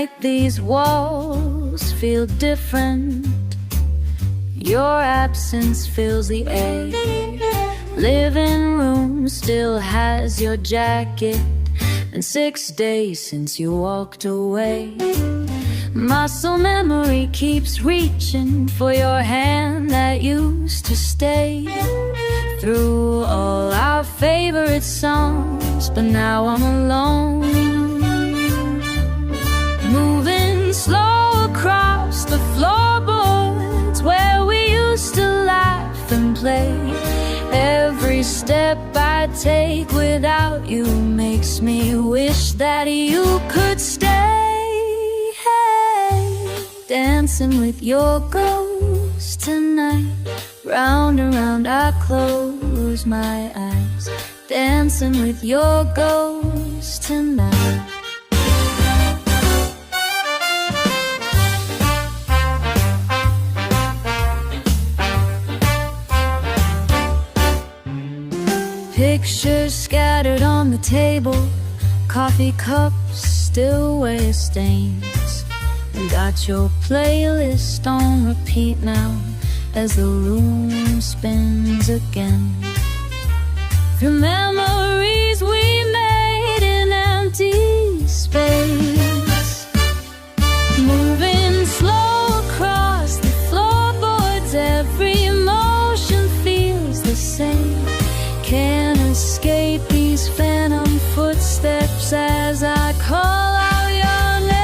Tonight these walls feel different. Your absence fills the air. Living room still has your jacket, and 6 days since you walked away. Muscle memory keeps reaching for your hand that used to stay through all our favorite songs, but now I'm alone, moving slow across the floorboards where we used to laugh and play. Every step I take without you makes me wish that you could stay. Dancing with your ghost tonight. Round and round I close my eyes. Dancing with your ghost tonight. Pictures scattered on the table, coffee cups still wear stains. Got your playlist on repeat now as the room spins again. Through memories we made in empty space, moving slow across the floorboards, every emotion feels the same. Can't escape these phantom footsteps as I call out your name.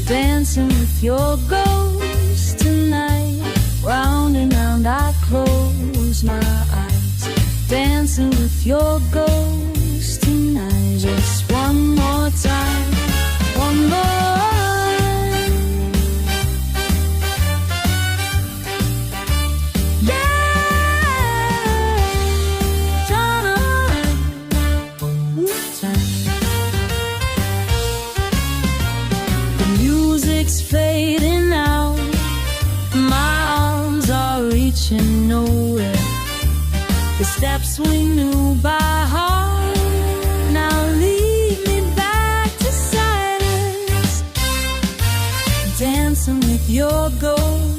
Dancing with your ghost tonight. Round and round I close my eyes. Dancing with your ghost tonight. Just one more time, one more. Fading out, my arms are reaching nowhere. The steps we knew by heart now lead me back to silence. Dancing with your ghost